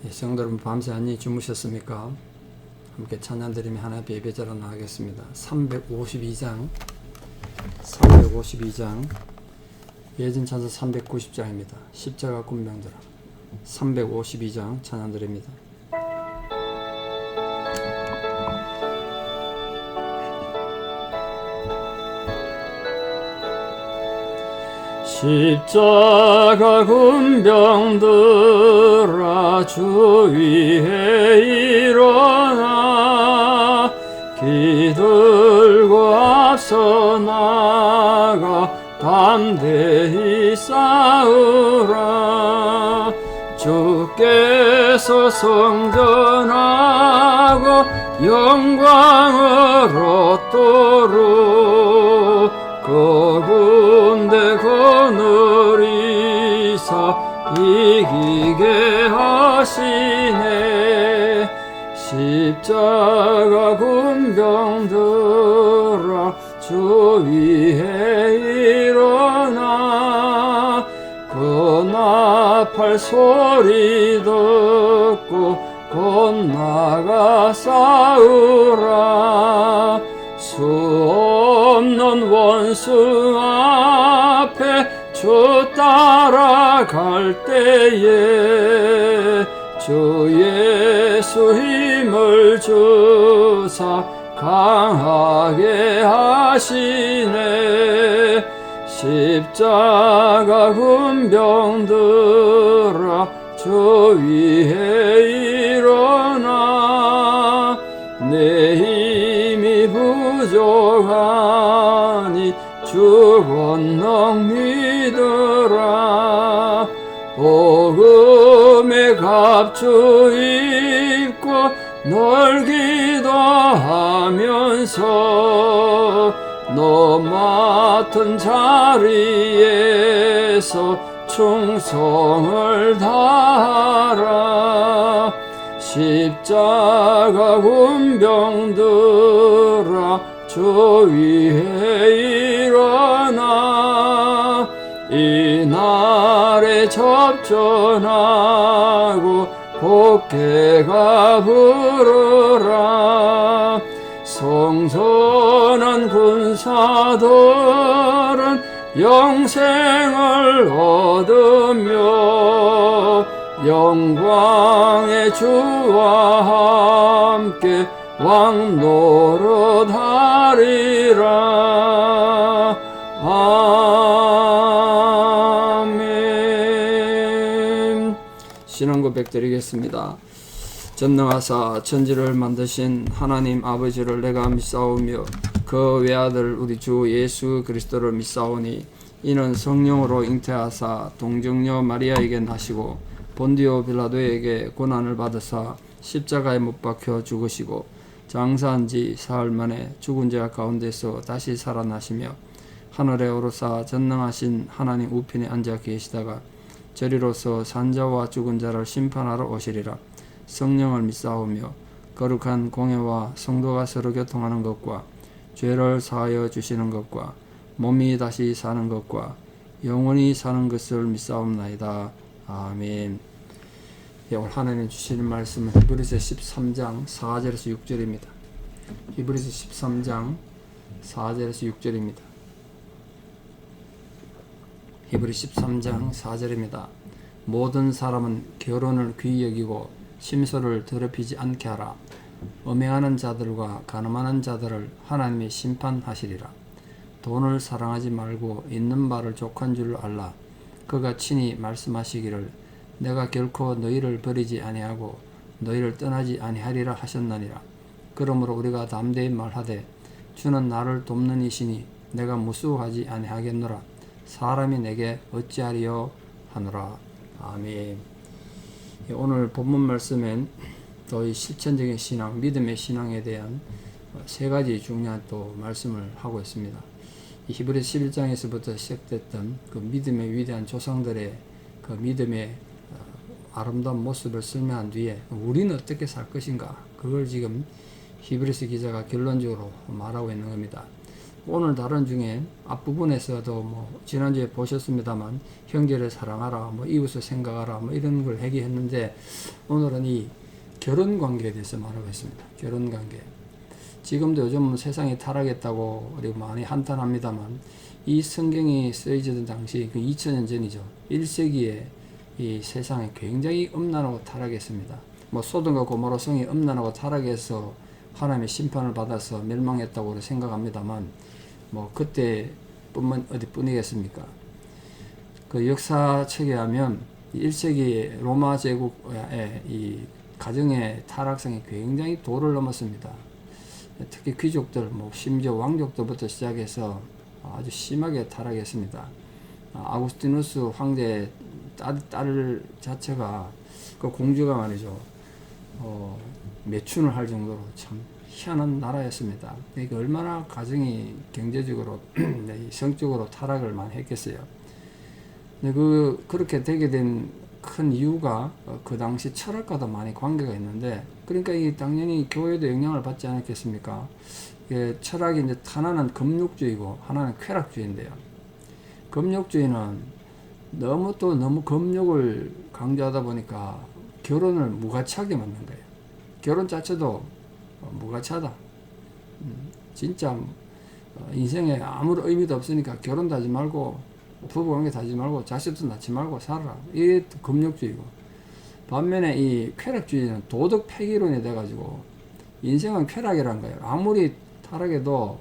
성도 여러분, 밤새 안녕히 주무셨습니까? 함께 찬양 드리며 하나님 앞에 예배자로 나가겠습니다. 352장 예전 찬사 390장입니다. 십자가 군병들아 352장 찬양 드립니다. 십자가 군병들아 주 위에 일어나 기들고 앞서 나가 담대히 싸우라. 주께서 성전하고 영광을 얻도록 그 군대 거느리사 이기게 하시네. 십자가 군병들아 주 위에 일어나 그 나팔 소리 듣고 곧나가 싸우라. 수 없는 원수 앞에 주 따라갈 때에 주 예수 힘을 주사 강하게 하시네. 십자가 군병들아 주 위에 일어나 내 힘이 부족하니 주 권능 믿으라. 복음의 갑주 입고 널 기도하면서 너 맡은 자리에서 충성을 다하라. 십자가 군병들아 주 위에 일어나 이날에 접전하고 곡해가 부르라. 성선한 군사들은 영생을 얻으며 영광의 주와 함께 왕 노릇하리라. 아멘. 신앙 고백 드리겠습니다. 전능하사 천지를 만드신 하나님 아버지를 내가 믿사오며 그 외아들 우리 주 예수 그리스도를 믿사오니 이는 성령으로 잉태하사 동정녀 마리아에게 나시고 본디오 빌라도에게 고난을 받으사 십자가에 못 박혀 죽으시고 장사한 지 사흘 만에 죽은 자 가운데서 다시 살아나시며 하늘에 오르사 전능하신 하나님 우편에 앉아 계시다가 저리로서 산자와 죽은 자를 심판하러 오시리라. 성령을 믿사오며 거룩한 공회와 성도가 서로 교통하는 것과 죄를 사하여 주시는 것과 몸이 다시 사는 것과 영원히 사는 것을 믿사옵나이다. 아멘. 오늘 하나님 주시는 말씀은 히브리서 13장 4절에서 6절입니다. 히브리서 13장 4절에서 6절입니다. 히브리 13장 4절입니다. 모든 사람은 결혼을 귀히 여기고 심소를 더럽히지 않게 하라. 음행하는 자들과 간음하는 자들을 하나님이 심판하시리라. 돈을 사랑하지 말고 있는 바를 족한 줄 알라. 그가 친히 말씀하시기를 내가 결코 너희를 버리지 아니하고 너희를 떠나지 아니하리라 하셨나니라. 그러므로 우리가 담대히 말하되 주는 나를 돕는 이시니 내가 무수하지 아니하겠노라. 사람이 내게 어찌하리요 하노라. 아멘. 오늘 본문 말씀엔 또 이 실천적인 신앙, 믿음의 신앙에 대한 세 가지 중요한 또 말씀을 하고 있습니다. 이 히브리서 11장에서부터 시작됐던 그 믿음의 위대한 조상들의 그 믿음의 아름다운 모습을 설명한 뒤에 우리는 어떻게 살 것인가, 그걸 지금 히브리서 기자가 결론적으로 말하고 있는 겁니다. 오늘 다룬 중에 앞부분에서도 뭐 지난주에 보셨습니다만 형제를 사랑하라, 뭐 이웃을 생각하라, 뭐 이런 걸 얘기했는데 오늘은 이 결혼 관계에 대해서 말하고 있습니다. 결혼 관계. 지금도 요즘 세상이 타락했다고 우리 많이 한탄합니다만 이 성경이 쓰여지던 당시 그 2000년 전이죠. 1세기에 이 세상이 굉장히 음란하고 타락했습니다. 뭐 소돔과 고모라 성이 음란하고 타락해서 하나님의 심판을 받아서 멸망했다고 생각합니다만 뭐 그때뿐만 어디뿐이겠습니까? 그 역사책에 하면 1세기 로마 제국의 이 가정의 타락성이 굉장히 도를 넘었습니다. 특히 귀족들, 뭐 심지어 왕족들부터 시작해서 아주 심하게 타락했습니다. 아구스티누스 황제의 딸 자체가 그 공주가 말이죠. 매춘을 할 정도로 참 희한한 나라였습니다. 이게 얼마나 가정이 경제적으로 성적으로 타락을 많이 했겠어요. 그렇게 되게 된 큰 이유가 그 당시 철학과도 많이 관계가 있는데, 그러니까 이 당연히 교회도 영향을 받지 않았겠습니까? 철학이 이제 하나는 금욕주의고 하나는 쾌락주의인데요. 금욕주의는 너무 금욕을 강조하다 보니까 결혼을 무가치하게 만든 거예요. 결혼 자체도 무가치하다. 진짜 인생에 아무런 의미도 없으니까 결혼도 하지 말고 부부관계도 하지 말고 자식도 낳지 말고 살아라. 이게 금욕주의고, 반면에 이 쾌락주의는 도덕 폐기론이 돼가지고 인생은 쾌락이란 거예요. 아무리 타락해도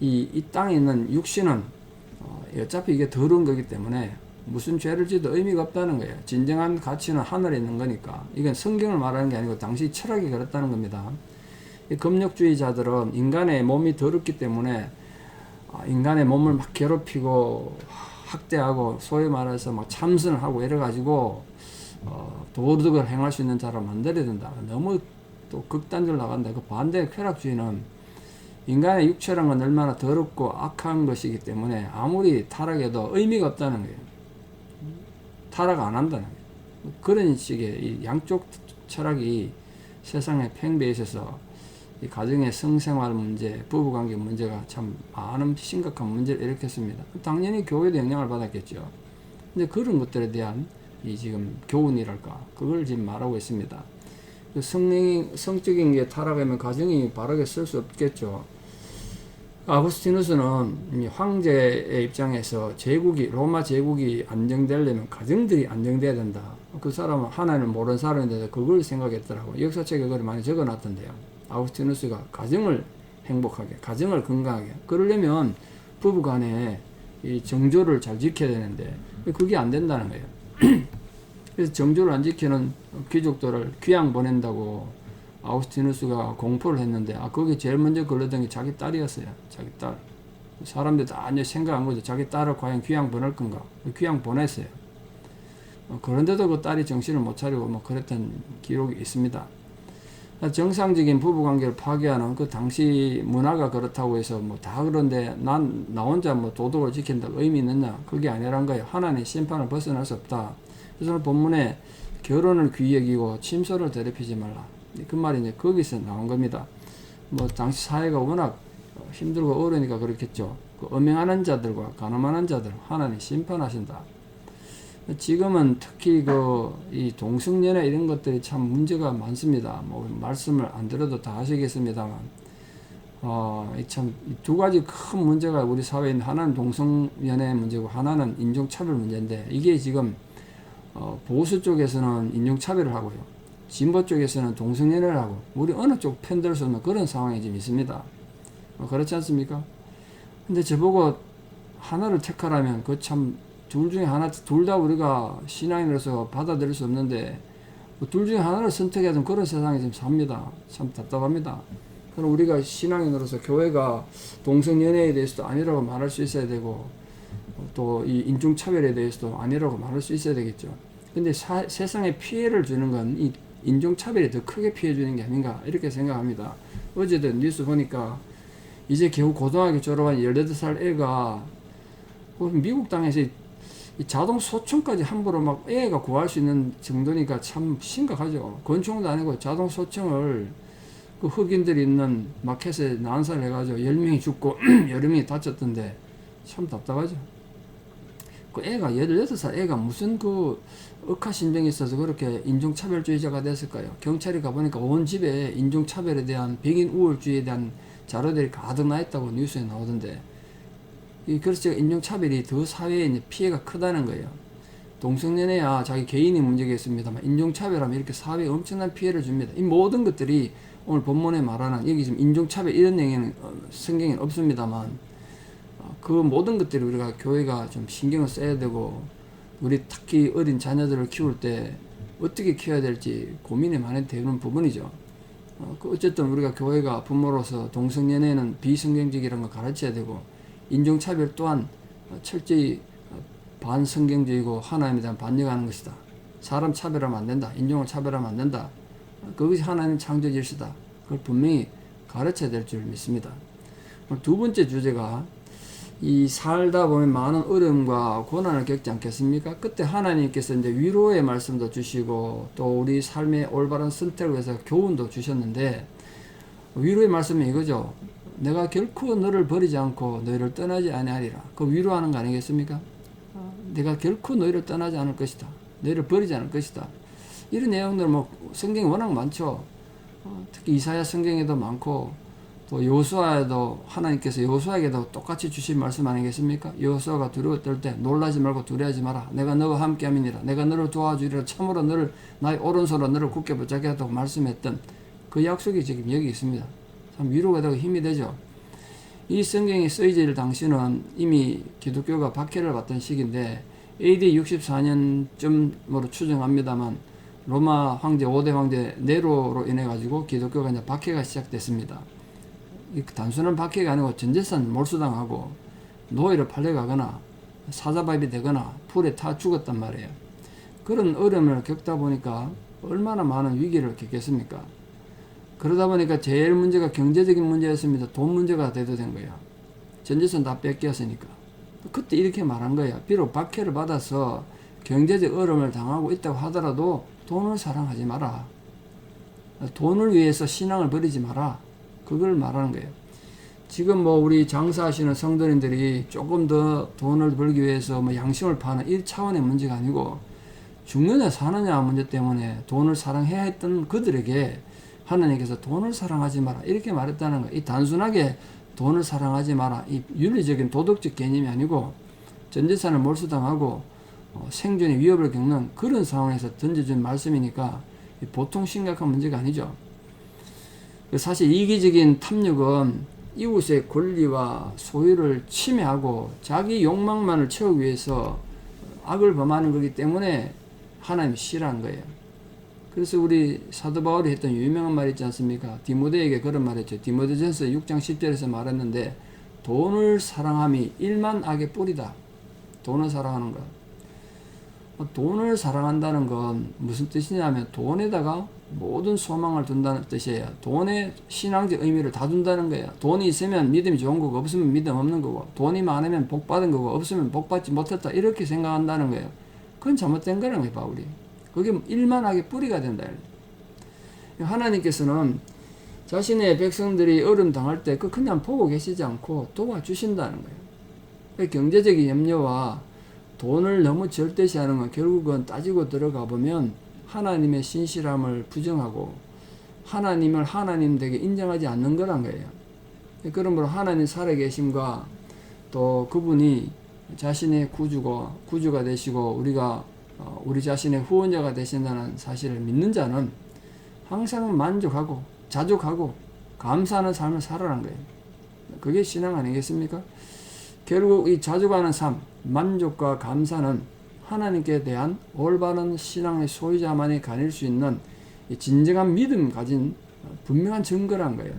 이 땅에 있는 육신은 어차피 이게 더러운 거기 때문에 무슨 죄를 지어도 의미가 없다는 거예요. 진정한 가치는 하늘에 있는 거니까. 이건 성경을 말하는 게 아니고 당시 철학이 그렇다는 겁니다. 이 금욕주의자들은 인간의 몸이 더럽기 때문에 인간의 몸을 막 괴롭히고 학대하고 소위 말해서 막 참선을 하고 이래가지고 도덕을 행할 수 있는 자를 만들어야 된다. 너무 또 극단적으로 나간다. 그 반대 쾌락주의는 인간의 육체란 건 얼마나 더럽고 악한 것이기 때문에 아무리 타락해도 의미가 없다는 거예요. 타락 안 한다는 거예요. 그런 식의 이 양쪽 철학이 세상에 팽배해 있어서 이 가정의 성생활 문제, 부부관계 문제가 참 많은 심각한 문제를 일으켰습니다. 당연히 교회도 영향을 받았겠죠. 근데 그런 것들에 대한 이 지금 교훈이랄까, 그걸 지금 말하고 있습니다. 성적인 게 타락하면 가정이 바르게 쓸 수 없겠죠. 아구스티누스는 황제의 입장에서 로마 제국이 안정되려면 가정들이 안정돼야 된다. 그 사람은 하나님을 모르는 사람인데 그걸 생각했더라고. 역사책에 그걸 많이 적어놨던데요. 아구스티누스가 가정을 행복하게, 가정을 건강하게, 그러려면 부부 간에 이 정조를 잘 지켜야 되는데 그게 안 된다는 거예요. 그래서 정조를 안 지키는 귀족들을 귀양 보낸다고 아구스티누스가 공포를 했는데, 거기 제일 먼저 걸렸던 게 자기 딸이었어요. 자기 딸. 사람들 다 이제 생각한 거죠. 자기 딸을 과연 귀양 보낼 건가? 귀양 보냈어요. 그런데도 그 딸이 정신을 못 차리고 뭐 그랬던 기록이 있습니다. 정상적인 부부관계를 파괴하는 그 당시 문화가 그렇다고 해서 뭐 다 그런데 나 혼자 뭐 도덕을 지킨다고 의미 있느냐? 그게 아니란 거예요. 하나님의 심판을 벗어날 수 없다. 그래서 본문에 결혼을 귀히 여기고 침소를 더럽히지 말라. 그 말이 이제 거기서 나온 겁니다. 뭐 당시 사회가 워낙 힘들고 어려우니까 그렇겠죠. 그 음행하는 자들과 간음하는 자들 하나님 심판하신다. 지금은 특히 이 동성연애 이런 것들이 참 문제가 많습니다. 뭐 말씀을 안 들어도 다 아시겠습니다만, 참 두 가지 큰 문제가 우리 사회에 있는, 하나는 동성연애 문제고 하나는 인종차별 문제인데, 이게 지금 보수 쪽에서는 인종차별을 하고요, 진보 쪽에서는 동성연애를 하고, 우리 어느 쪽 편들 수 없는 그런 상황이 지금 있습니다. 그렇지 않습니까? 근데 저보고 하나를 택하라면 그 참 둘 중에 하나, 둘 다 우리가 신앙인으로서 받아들일 수 없는데 둘 중에 하나를 선택해야 되는 그런 세상에 지금 삽니다. 참 답답합니다. 그럼 우리가 신앙인으로서 교회가 동성연애에 대해서도 아니라고 말할 수 있어야 되고, 또 이 인종차별에 대해서도 아니라고 말할 수 있어야 되겠죠. 근데 세상에 피해를 주는 건 이 인종차별이 더 크게 피해 주는 게 아닌가, 이렇게 생각합니다. 어제도 뉴스 보니까 이제 겨우 고등학교 졸업한 18살 애가 미국 땅에서 이 자동 소총까지 함부로 막 애가 구할 수 있는 정도니까 참 심각하죠. 권총도 아니고 자동 소총을 그 흑인들이 있는 마켓에 난사를 해가지고 10명이 죽고 여러 명이 다쳤던데 참 답답하죠. 그 애가 18살 애가 무슨 그 억하심정이 있어서 그렇게 인종차별주의자가 됐을까요? 경찰이 가보니까 온 집에 인종차별에 대한 백인 우월주의에 대한 자료들이 가득 나 있다고 뉴스에 나오던데, 그래서 인종차별이 더 사회에 이제 피해가 크다는 거예요. 동성연애야 자기 개인의 문제겠습니다만 인종차별하면 이렇게 사회에 엄청난 피해를 줍니다. 이 모든 것들이 오늘 본문에 말하는, 여기 지금 인종차별 이런 얘기는 성경에는 없습니다만, 그 모든 것들이 우리가 교회가 좀 신경을 써야 되고, 우리 특히 어린 자녀들을 키울 때 어떻게 키워야 될지 고민이 많이 되는 부분이죠. 어쨌든 우리가 교회가 부모로서 동성연애는 비성경적이라는 걸 가르쳐야 되고, 인종차별 또한 철저히 반성경적이고 하나님에 대한 반역하는 것이다. 사람 차별하면 안 된다. 인종을 차별하면 안 된다. 그것이 하나님 창조 질서다. 그걸 분명히 가르쳐야 될 줄 믿습니다. 두 번째 주제가, 이 살다 보면 많은 어려움과 고난을 겪지 않겠습니까? 그때 하나님께서 이제 위로의 말씀도 주시고 또 우리 삶의 올바른 선택을 위해서 교훈도 주셨는데, 위로의 말씀은 이거죠. 내가 결코 너를 버리지 않고 너희를 떠나지 아니하리라. 그 위로하는 거 아니겠습니까? 내가 결코 너희를 떠나지 않을 것이다. 너희를 버리지 않을 것이다. 이런 내용들 뭐 성경에 워낙 많죠. 특히 이사야 성경에도 많고, 또 여호수아에도 하나님께서 여호수아에게도 똑같이 주신 말씀 아니겠습니까? 여호수아가 두려워 떨 때 놀라지 말고 두려워하지 마라. 내가 너와 함께함이니라. 내가 너를 도와주리라. 참으로 너를 나의 오른손으로 너를 굳게 붙잡게 하다고 말씀했던 그 약속이 지금 여기 있습니다. 참 위로가 되고 힘이 되죠. 이 성경이 쓰여질 당시는 이미 기독교가 박해를 받던 시기인데 AD 64년쯤으로 추정합니다만, 로마 황제 5대 황제 네로로 인해 가지고 기독교가 이제 박해가 시작됐습니다. 단순한 박해가 아니고 전 재산 몰수당하고 노예로 팔려가거나 사자밥이 되거나 불에 타 죽었단 말이에요. 그런 어려움을 겪다 보니까 얼마나 많은 위기를 겪겠습니까? 그러다 보니까 제일 문제가 경제적인 문제였습니다. 돈 문제가 대두된 거예요. 전 재산 다 뺏겼으니까. 그때 이렇게 말한 거예요. 비록 박해를 받아서 경제적 어려움을 당하고 있다고 하더라도 돈을 사랑하지 마라. 돈을 위해서 신앙을 버리지 마라. 그걸 말하는 거예요. 지금 뭐 우리 장사하시는 성도님들이 조금 더 돈을 벌기 위해서 뭐 양심을 파는 1차원의 문제가 아니고, 죽느냐 사느냐 문제 때문에 돈을 사랑해야 했던 그들에게 하나님께서 돈을 사랑하지 마라 이렇게 말했다는 거예요. 이 단순하게 돈을 사랑하지 마라, 이 윤리적인 도덕적 개념이 아니고 전 재산을 몰수당하고 생존의 위협을 겪는 그런 상황에서 던져준 말씀이니까 보통 심각한 문제가 아니죠. 사실 이기적인 탐욕은 이웃의 권리와 소유를 침해하고 자기 욕망만을 채우기 위해서 악을 범하는 거기 때문에 하나님이 싫어한 거예요. 그래서 우리 사도 바울이 했던 유명한 말 있지 않습니까? 디모데에게 그런 말 했죠. 디모데전서 6장 10절에서 말했는데, 돈을 사랑함이 일만 악의 뿌리다. 돈을 사랑하는 것. 돈을 사랑한다는 건 무슨 뜻이냐면 돈에다가 모든 소망을 둔다는 뜻이에요. 돈에 신앙적 의미를 다 둔다는 거예요. 돈이 있으면 믿음이 좋은 거고 없으면 믿음 없는 거고, 돈이 많으면 복 받은 거고 없으면 복 받지 못했다 이렇게 생각한다는 거예요. 그건 잘못된 거라는 거예요. 바울이. 그게 일만하게 뿌리가 된다. 하나님께서는 자신의 백성들이 어려움 당할 때 그 그냥 보고 계시지 않고 도와주신다는 거예요. 경제적인 염려와 돈을 너무 절대시하는 건 결국은 따지고 들어가 보면 하나님의 신실함을 부정하고 하나님을 하나님 되게 인정하지 않는 거란 거예요. 그러므로 하나님 살아계심과 또 그분이 자신의 구주가 되시고 우리가 우리 자신의 후원자가 되신다는 사실을 믿는 자는 항상 만족하고 자족하고 감사하는 삶을 살아라는 거예요. 그게 신앙 아니겠습니까? 결국 이 자족하는 삶, 만족과 감사는 하나님께 대한 올바른 신앙의 소유자만이 가질 수 있는 진정한 믿음 가진 분명한 증거란 거예요.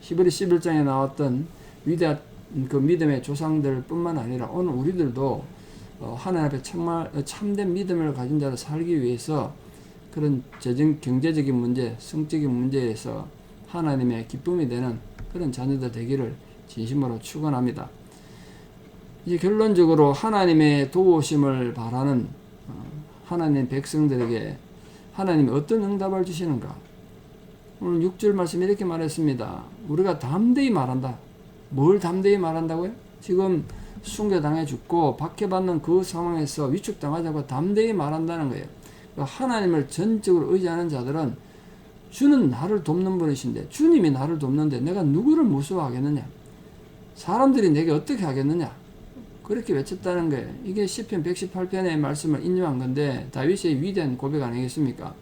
히브리 11장에 나왔던 위대한 그 믿음의 조상들 뿐만 아니라 오늘 우리들도 하나님 앞에 정말 참된 믿음을 가진 자로 살기 위해서 그런 경제적인 문제, 성적인 문제에서 하나님의 기쁨이 되는 그런 자녀들 되기를 진심으로 축원합니다. 이제 결론적으로 하나님의 도우심을 바라는 하나님 백성들에게 하나님이 어떤 응답을 주시는가? 오늘 6절 말씀 이렇게 말했습니다. 우리가 담대히 말한다. 뭘 담대히 말한다고요? 지금 순교당해 죽고 박해받는 그 상황에서 위축당하자고 담대히 말한다는 거예요. 하나님을 전적으로 의지하는 자들은 주는 나를 돕는 분이신데, 주님이 나를 돕는데 내가 누구를 무서워하겠느냐? 사람들이 내게 어떻게 하겠느냐? 그렇게 외쳤다는 거예요. 이게 시편 118편의 말씀을 인용한 건데 다윗의 위대한 고백 아니겠습니까?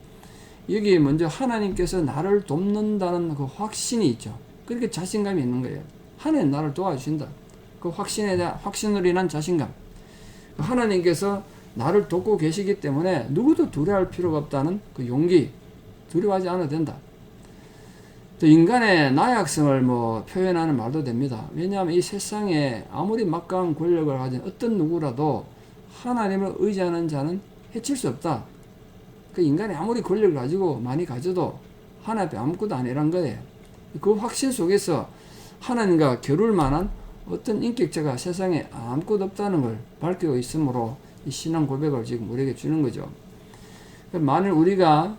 여기 먼저 하나님께서 나를 돕는다는 그 확신이 있죠. 그렇게 자신감이 있는 거예요. 하나님 나를 도와주신다. 그 확신으로 인한 자신감. 하나님께서 나를 돕고 계시기 때문에 누구도 두려워할 필요가 없다는 그 용기, 두려워하지 않아도 된다. 또 인간의 나약성을 표현하는 말도 됩니다. 왜냐하면 이 세상에 아무리 막강한 권력을 가진 어떤 누구라도 하나님을 의지하는 자는 해칠 수 없다. 그 인간이 아무리 권력을 가지고 많이 가져도 하나님 앞에 아무것도 아니란 거예요. 그 확신 속에서 하나님과 겨룰 만한 어떤 인격자가 세상에 아무것도 없다는 걸 밝히고 있으므로 이 신앙 고백을 지금 우리에게 주는 거죠. 만일 우리가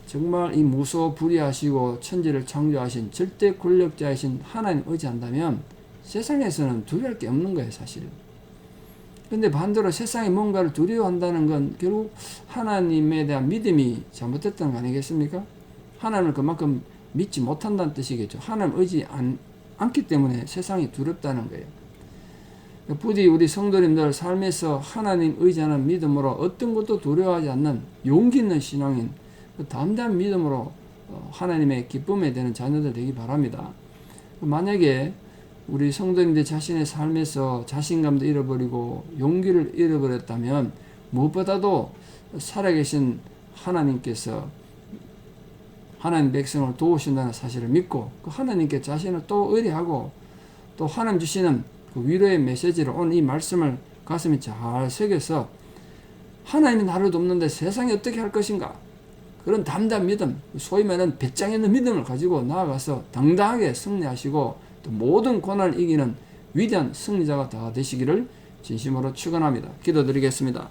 정말 이 무소호 불의하시고 천지를 창조하신 절대 권력자이신 하나님 의지한다면 세상에서는 두려워할 게 없는 거예요, 사실. 근데 반대로 세상에 뭔가를 두려워한다는 건 결국 하나님에 대한 믿음이 잘못됐다는 거 아니겠습니까? 하나님을 그만큼 믿지 못한다는 뜻이겠죠. 하나님 의지 않기 때문에 세상이 두렵다는 거예요. 부디 우리 성도님들 삶에서 하나님 의지하는 믿음으로 어떤 것도 두려워하지 않는 용기 있는 신앙인 그 담대한 믿음으로 하나님의 기쁨에 되는 자녀들 되기 바랍니다. 만약에 우리 성도님들 자신의 삶에서 자신감도 잃어버리고 용기를 잃어버렸다면 무엇보다도 살아계신 하나님께서 하나님 백성을 도우신다는 사실을 믿고 그 하나님께 자신을 또 의뢰하고 또 하나님 주시는 그 위로의 메시지를 오늘 이 말씀을 가슴에 잘 새겨서 하나님이 나를 돕는데 세상이 어떻게 할 것인가? 그런 담대한 믿음, 소위 말하는 배짱 있는 믿음을 가지고 나아가서 당당하게 승리하시고 또 모든 고난을 이기는 위대한 승리자가 다 되시기를 진심으로 축원합니다. 기도드리겠습니다.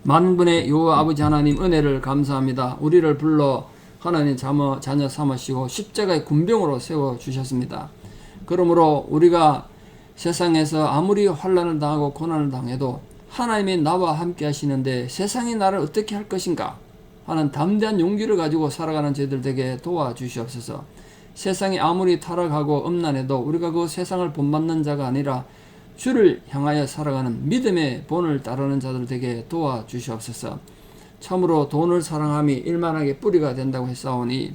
만군의 여호와 아버지 하나님 은혜를 감사합니다. 우리를 불러 하나님 자녀 삼으시고 십자가의 군병으로 세워주셨습니다. 그러므로 우리가 세상에서 아무리 환난을 당하고 고난을 당해도 하나님이 나와 함께 하시는데 세상이 나를 어떻게 할 것인가 하는 담대한 용기를 가지고 살아가는 저희들 되게 도와주시옵소서. 세상이 아무리 타락하고 음란해도 우리가 그 세상을 본받는 자가 아니라 주를 향하여 살아가는 믿음의 본을 따르는 자들 되게 도와주시옵소서. 참으로 돈을 사랑함이 일만하게 뿌리가 된다고 했사오니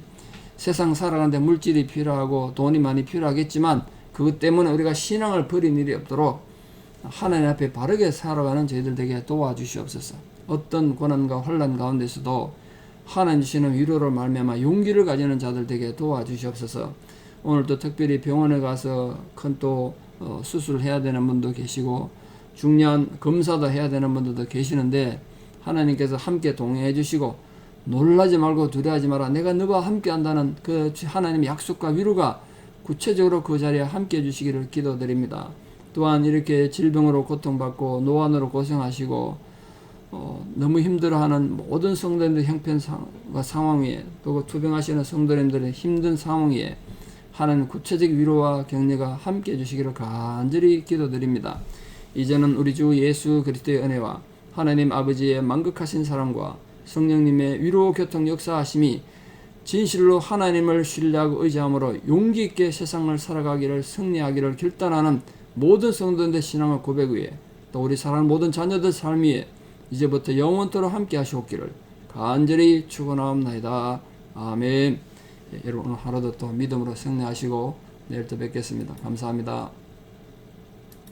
세상 살아가는데 물질이 필요하고 돈이 많이 필요하겠지만 그것 때문에 우리가 신앙을 버린 일이 없도록 하나님 앞에 바르게 살아가는 저희들 되게 도와주시옵소서. 어떤 고난과 환난 가운데서도 하나님 주시는 위로를 말미암아 용기를 가지는 자들 되게 도와주시옵소서. 오늘도 특별히 병원에 가서 큰 또 수술을 해야 되는 분도 계시고 중요한 검사도 해야 되는 분들도 계시는데 하나님께서 함께 동행해 주시고 놀라지 말고 두려워하지 마라. 내가 너와 함께 한다는 그 하나님의 약속과 위로가 구체적으로 그 자리에 함께 해 주시기를 기도드립니다. 또한 이렇게 질병으로 고통받고 노안으로 고생하시고 너무 힘들어하는 모든 성도님들 형편과 상황 위에 또 투병하시는 성도님들의 힘든 상황 위에 하나님 구체적 위로와 격려가 함께 해주시기를 간절히 기도드립니다. 이제는 우리 주 예수 그리스도의 은혜와 하나님 아버지의 만극하신 사랑과 성령님의 위로 교통 역사하심이 진실로 하나님을 신뢰하고 의지함으로 용기 있게 세상을 살아가기를 승리하기를 결단하는 모든 성도들의 신앙을 고백 위에 또 우리 사랑하는 모든 자녀들 삶 위에 이제부터 영원토록 함께 하시옵기를 간절히 축원하옵나이다. 아멘. 여러분 오늘 하루도 또 믿음으로 승리하시고 내일 또 뵙겠습니다. 감사합니다.